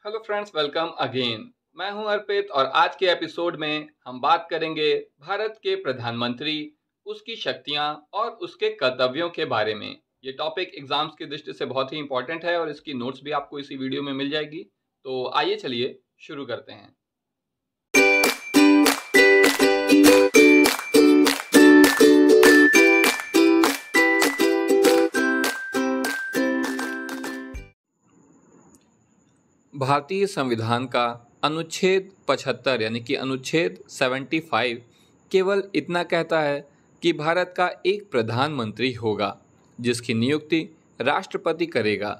Hello friends, welcome again. मैं हूं अर्पित और आज के एपिसोड में हम बात करेंगे भारत के प्रधानमंत्री, उसकी शक्तियां और उसके कर्तव्यों के बारे में। ये टॉपिक एग्जाम्स की दृष्टि से बहुत ही इंपॉर्टेंट है और इसकी नोट्स भी आपको इसी वीडियो में मिल जाएगी। तो आइए चलिए शुरू करते हैं। भारतीय संविधान का अनुच्छेद 75 यानी कि अनुच्छेद 75 केवल इतना कहता है कि भारत का एक प्रधानमंत्री होगा जिसकी नियुक्ति राष्ट्रपति करेगा।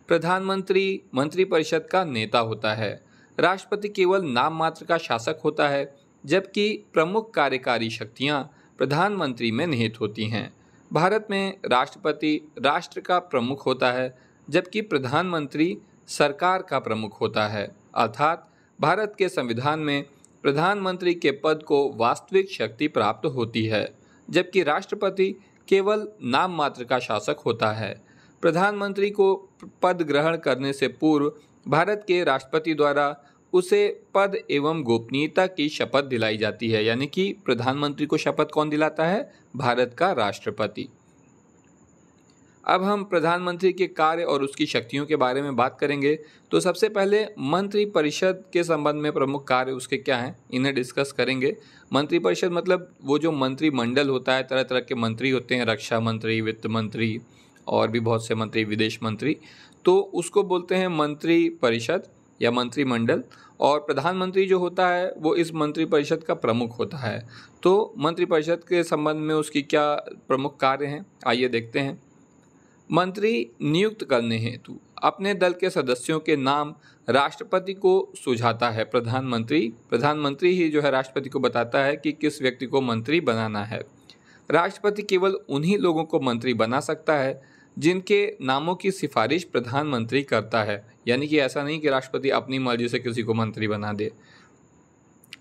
प्रधानमंत्री मंत्रिपरिषद का नेता होता है। राष्ट्रपति केवल नाम मात्र का शासक होता है, जबकि प्रमुख कार्यकारी शक्तियां प्रधानमंत्री में निहित होती हैं। भारत में राष्ट्रपति राष्ट्र का प्रमुख होता है, जबकि प्रधानमंत्री सरकार का प्रमुख होता है। अर्थात भारत के संविधान में प्रधानमंत्री के पद को वास्तविक शक्ति प्राप्त होती है, जबकि राष्ट्रपति केवल नाम मात्र का शासक होता है। प्रधानमंत्री को पद ग्रहण करने से पूर्व भारत के राष्ट्रपति द्वारा उसे पद एवं गोपनीयता की शपथ दिलाई जाती है। यानी कि प्रधानमंत्री को शपथ कौन दिलाता है? भारत का राष्ट्रपति। अब हम प्रधानमंत्री के कार्य और उसकी शक्तियों के बारे में बात करेंगे। तो सबसे पहले मंत्रिपरिषद के संबंध में प्रमुख कार्य उसके क्या हैं, इन्हें डिस्कस करेंगे। मंत्रिपरिषद मतलब वो जो मंत्रिमंडल होता है, तरह तरह के मंत्री होते हैं, रक्षा मंत्री, वित्त मंत्री और भी बहुत से मंत्री, विदेश मंत्री, तो उसको बोलते हैं मंत्रिपरिषद या मंत्रिमंडल। और प्रधानमंत्री जो होता है वो इस मंत्रिपरिषद का प्रमुख होता है। तो मंत्रिपरिषद के संबंध में उसकी क्या प्रमुख कार्य हैं, आइए देखते हैं। मंत्री नियुक्त करने हेतु अपने दल के सदस्यों के नाम राष्ट्रपति को सुझाता है। प्रधानमंत्री ही जो है राष्ट्रपति को बताता है कि किस व्यक्ति को मंत्री बनाना है। राष्ट्रपति केवल उन्हीं लोगों को मंत्री बना सकता है जिनके नामों की सिफारिश प्रधानमंत्री करता है। यानी कि ऐसा नहीं कि राष्ट्रपति अपनी मर्जी से किसी को मंत्री बना दे।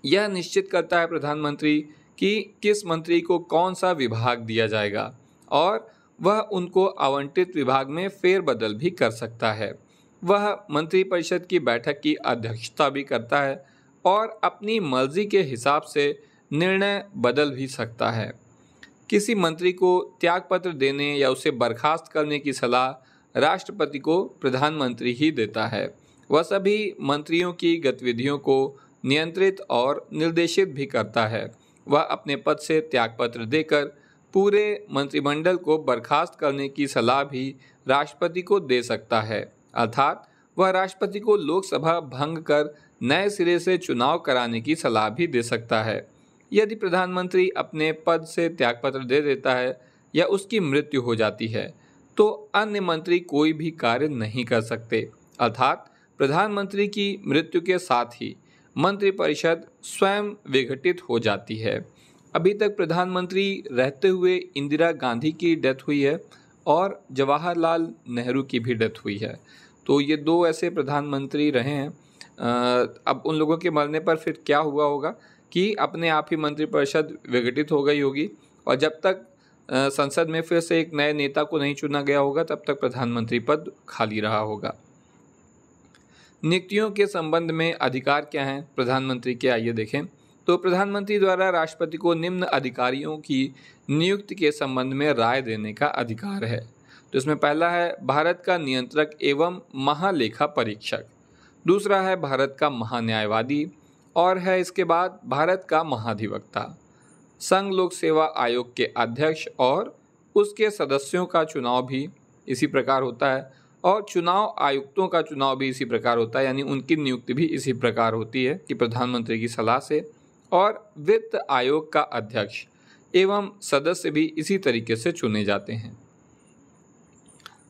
यह निश्चित करता है प्रधानमंत्री कि किस मंत्री को कौन सा विभाग दिया जाएगा और वह उनको आवंटित विभाग में फेरबदल भी कर सकता है। वह मंत्रिपरिषद की बैठक की अध्यक्षता भी करता है और अपनी मर्जी के हिसाब से निर्णय बदल भी सकता है। किसी मंत्री को त्यागपत्र देने या उसे बर्खास्त करने की सलाह राष्ट्रपति को प्रधानमंत्री ही देता है। वह सभी मंत्रियों की गतिविधियों को नियंत्रित और निर्देशित भी करता है। वह अपने पद से त्यागपत्र देकर पूरे मंत्रिमंडल को बर्खास्त करने की सलाह भी राष्ट्रपति को दे सकता है। अर्थात वह राष्ट्रपति को लोकसभा भंग कर नए सिरे से चुनाव कराने की सलाह भी दे सकता है। यदि प्रधानमंत्री अपने पद से त्यागपत्र दे देता है या उसकी मृत्यु हो जाती है तो अन्य मंत्री कोई भी कार्य नहीं कर सकते। अर्थात प्रधानमंत्री की मृत्यु के साथ ही मंत्रिपरिषद स्वयं विघटित हो जाती है। अभी तक प्रधानमंत्री रहते हुए इंदिरा गांधी की डेथ हुई है और जवाहरलाल नेहरू की भी डेथ हुई है। तो ये दो ऐसे प्रधानमंत्री रहे हैं। अब उन लोगों के मरने पर फिर क्या हुआ होगा कि अपने आप ही मंत्रिपरिषद विघटित हो गई होगी और जब तक संसद में फिर से एक नए नेता को नहीं चुना गया होगा तब तक प्रधानमंत्री पद खाली रहा होगा। नियुक्तियों के संबंध में अधिकार क्या हैं प्रधानमंत्री के, आइए देखें। तो प्रधानमंत्री द्वारा राष्ट्रपति को निम्न अधिकारियों की नियुक्ति के संबंध में राय देने का अधिकार है। तो इसमें पहला है भारत का नियंत्रक एवं महालेखा परीक्षक, दूसरा है भारत का महान्यायवादी और है इसके बाद भारत का महाधिवक्ता। संघ लोक सेवा आयोग के अध्यक्ष और उसके सदस्यों का चुनाव भी इसी प्रकार होता है और चुनाव आयुक्तों का चुनाव भी इसी प्रकार होता है। यानी उनकी नियुक्ति भी इसी प्रकार होती है कि प्रधानमंत्री की सलाह से, और वित्त आयोग का अध्यक्ष एवं सदस्य भी इसी तरीके से चुने जाते हैं।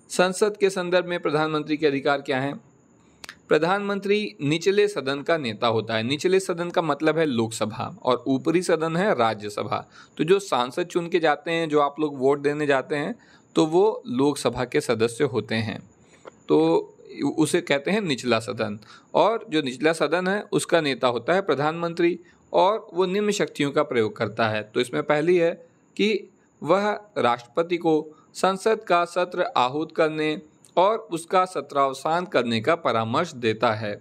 संसद के संदर्भ में प्रधानमंत्री के अधिकार क्या हैं? प्रधानमंत्री निचले सदन का नेता होता है। निचले सदन का मतलब है लोकसभा और ऊपरी सदन है राज्यसभा। तो जो सांसद चुन के जाते हैं, जो आप लोग वोट देने जाते हैं, तो वो लोकसभा के सदस्य होते हैं, तो उसे कहते हैं निचला सदन। और जो निचला सदन है उसका नेता होता है प्रधानमंत्री और वो निम्न शक्तियों का प्रयोग करता है। तो इसमें पहली है कि वह राष्ट्रपति को संसद का सत्र आहूत करने और उसका सत्रावसान करने का परामर्श देता है।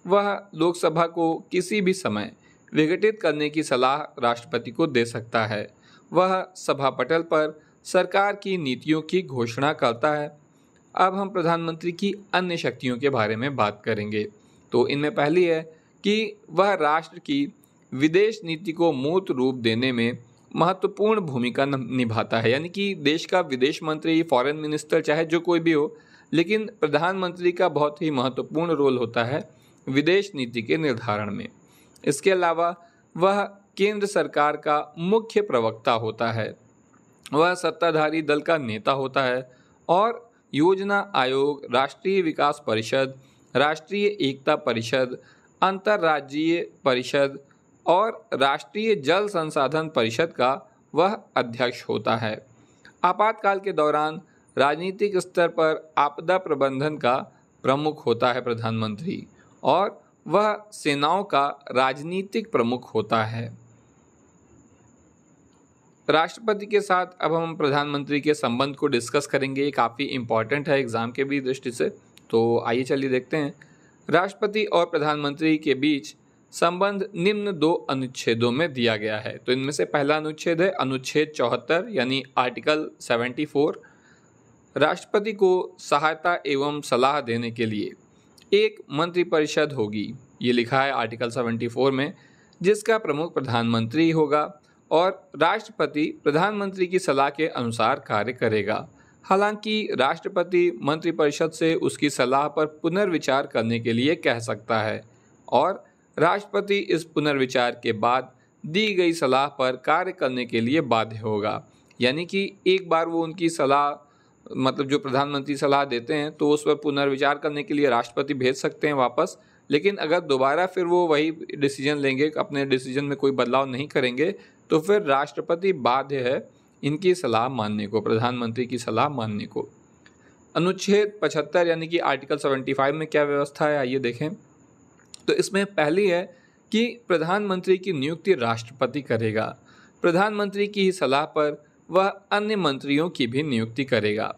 वह लोकसभा को किसी भी समय विघटित करने की सलाह राष्ट्रपति को दे सकता है। वह सभा पटल पर सरकार की नीतियों की घोषणा करता है। अब हम प्रधानमंत्री की अन्य शक्तियों के बारे में बात करेंगे। तो इनमें पहली है कि वह राष्ट्र की विदेश नीति को मूर्त रूप देने में महत्वपूर्ण भूमिका निभाता है। यानी कि देश का विदेश मंत्री, फॉरेन मिनिस्टर, चाहे जो कोई भी हो, लेकिन प्रधानमंत्री का बहुत ही महत्वपूर्ण रोल होता है विदेश नीति के निर्धारण में। इसके अलावा वह केंद्र सरकार का मुख्य प्रवक्ता होता है। वह सत्ताधारी दल का नेता होता है और योजना आयोग, राष्ट्रीय विकास परिषद, राष्ट्रीय एकता परिषद, अंतर्राज्यीय परिषद और राष्ट्रीय जल संसाधन परिषद का वह अध्यक्ष होता है। आपातकाल के दौरान राजनीतिक स्तर पर आपदा प्रबंधन का प्रमुख होता है प्रधानमंत्री, और वह सेनाओं का राजनीतिक प्रमुख होता है। राष्ट्रपति के साथ अब हम प्रधानमंत्री के संबंध को डिस्कस करेंगे। ये काफ़ी इम्पॉर्टेंट है एग्ज़ाम के भी दृष्टि से। तो आइए चलिए देखते हैं। राष्ट्रपति और प्रधानमंत्री के बीच संबंध निम्न 2 अनुच्छेदों में दिया गया है। तो इनमें से पहला अनुच्छेद है अनुच्छेद 74 यानी आर्टिकल 74। राष्ट्रपति को सहायता एवं सलाह देने के लिए एक मंत्रिपरिषद होगी, ये लिखा है आर्टिकल 74 में, जिसका प्रमुख प्रधानमंत्री होगा और राष्ट्रपति प्रधानमंत्री की सलाह के अनुसार कार्य करेगा। हालांकि राष्ट्रपति मंत्रिपरिषद से उसकी सलाह पर पुनर्विचार करने के लिए कह सकता है और राष्ट्रपति इस पुनर्विचार के बाद दी गई सलाह पर कार्य करने के लिए बाध्य होगा। यानी कि एक बार वो उनकी सलाह, मतलब जो प्रधानमंत्री सलाह देते हैं, तो उस पर पुनर्विचार करने के लिए राष्ट्रपति भेज सकते हैं वापस, लेकिन अगर दोबारा फिर वो वही डिसीजन लेंगे, अपने डिसीजन में कोई बदलाव नहीं करेंगे, तो फिर राष्ट्रपति बाध्य है इनकी सलाह मानने को, प्रधानमंत्री की सलाह मानने को। अनुच्छेद 75 यानी कि आर्टिकल 75 में क्या व्यवस्था है, आइए देखें। तो इसमें पहली है कि प्रधानमंत्री की नियुक्ति राष्ट्रपति करेगा। प्रधानमंत्री की ही सलाह पर वह अन्य मंत्रियों की भी नियुक्ति करेगा।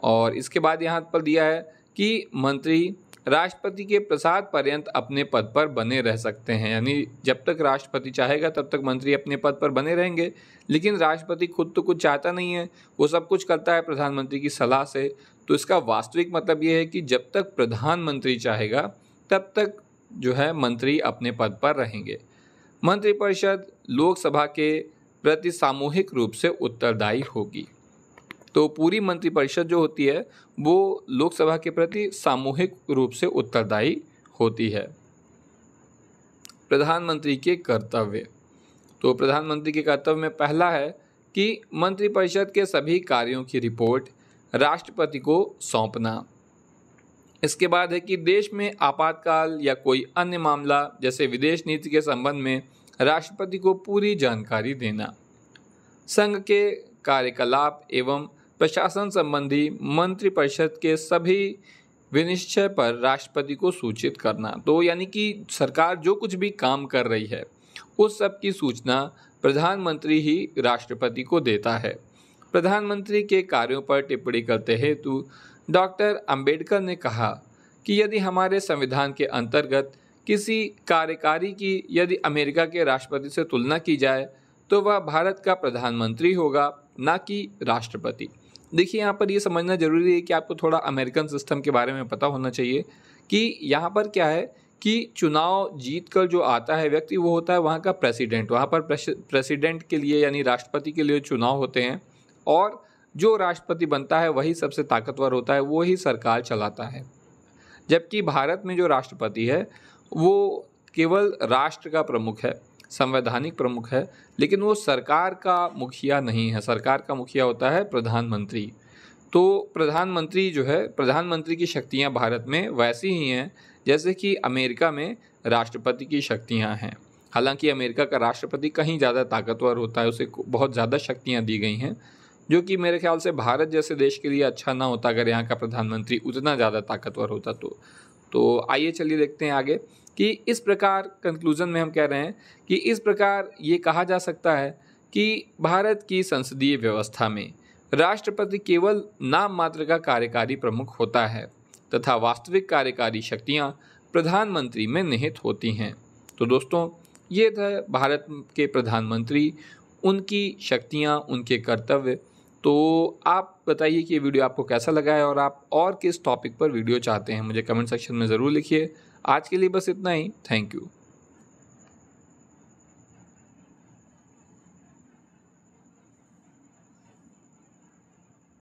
और इसके बाद यहाँ पर दिया है कि मंत्री राष्ट्रपति के प्रसाद पर्यंत अपने पद पर बने रह सकते हैं। यानी जब तक राष्ट्रपति चाहेगा तब तक मंत्री अपने पद पर बने रहेंगे, लेकिन राष्ट्रपति खुद तो कुछ चाहता नहीं है, वो सब कुछ करता है प्रधानमंत्री की सलाह से। तो इसका वास्तविक मतलब ये है कि जब तक प्रधानमंत्री चाहेगा तब तक जो है मंत्री अपने पद पर रहेंगे। मंत्रिपरिषद लोकसभा के प्रति सामूहिक रूप से उत्तरदायी होगी। तो पूरी मंत्रिपरिषद जो होती है वो लोकसभा के प्रति सामूहिक रूप से उत्तरदायी होती है। प्रधानमंत्री के कर्तव्य। तो प्रधानमंत्री के कर्तव्य में पहला है कि मंत्रिपरिषद के सभी कार्यों की रिपोर्ट राष्ट्रपति को सौंपना। इसके बाद है कि देश में आपातकाल या कोई अन्य मामला जैसे विदेश नीति के संबंध में राष्ट्रपति को पूरी जानकारी देना। संघ के कार्यकलाप एवं प्रशासन संबंधी मंत्रिपरिषद के सभी विनिश्चय पर राष्ट्रपति को सूचित करना। तो यानी कि सरकार जो कुछ भी काम कर रही है उस सब की सूचना प्रधानमंत्री ही राष्ट्रपति को देता है। प्रधानमंत्री के कार्यों पर टिप्पणी करते हेतु डॉक्टर अंबेडकर ने कहा कि यदि हमारे संविधान के अंतर्गत किसी कार्यकारी की यदि अमेरिका के राष्ट्रपति से तुलना की जाए तो वह भारत का प्रधानमंत्री होगा, ना कि राष्ट्रपति। देखिए यहाँ पर ये समझना जरूरी है कि आपको थोड़ा अमेरिकन सिस्टम के बारे में पता होना चाहिए कि यहाँ पर क्या है कि चुनाव जीत कर जो आता है व्यक्ति वो होता है वहाँ का प्रेसिडेंट। वहाँ पर प्रेसिडेंट के लिए यानी राष्ट्रपति के लिए चुनाव होते हैं और जो राष्ट्रपति बनता है वही सबसे ताकतवर होता है, वो ही सरकार चलाता है। जबकि भारत में जो राष्ट्रपति है वो केवल राष्ट्र का प्रमुख है, संवैधानिक प्रमुख है, लेकिन वो सरकार का मुखिया नहीं है। सरकार का मुखिया होता है प्रधानमंत्री। तो प्रधानमंत्री जो है, प्रधानमंत्री की शक्तियां भारत में वैसी ही हैं जैसे कि अमेरिका में राष्ट्रपति की शक्तियां हैं। हालांकि अमेरिका का राष्ट्रपति कहीं ज़्यादा ताकतवर होता है, उसे बहुत ज़्यादा शक्तियां दी गई हैं, जो कि मेरे ख्याल से भारत जैसे देश के लिए अच्छा ना होता अगर यहाँ का प्रधानमंत्री उतना ज़्यादा ताकतवर होता तो आइए चलिए देखते हैं आगे कि इस प्रकार कंक्लूजन में हम कह रहे हैं कि इस प्रकार ये कहा जा सकता है कि भारत की संसदीय व्यवस्था में राष्ट्रपति केवल नाम मात्र का कार्यकारी प्रमुख होता है तथा वास्तविक कार्यकारी शक्तियाँ प्रधानमंत्री में निहित होती हैं। तो दोस्तों, ये था भारत के प्रधानमंत्री, उनकी शक्तियाँ, उनके कर्तव्य। तो आप बताइए कि ये वीडियो आपको कैसा लगा है और आप और किस टॉपिक पर वीडियो चाहते हैं, मुझे कमेंट सेक्शन में ज़रूर लिखिए। आज के लिए बस इतना ही। Thank you.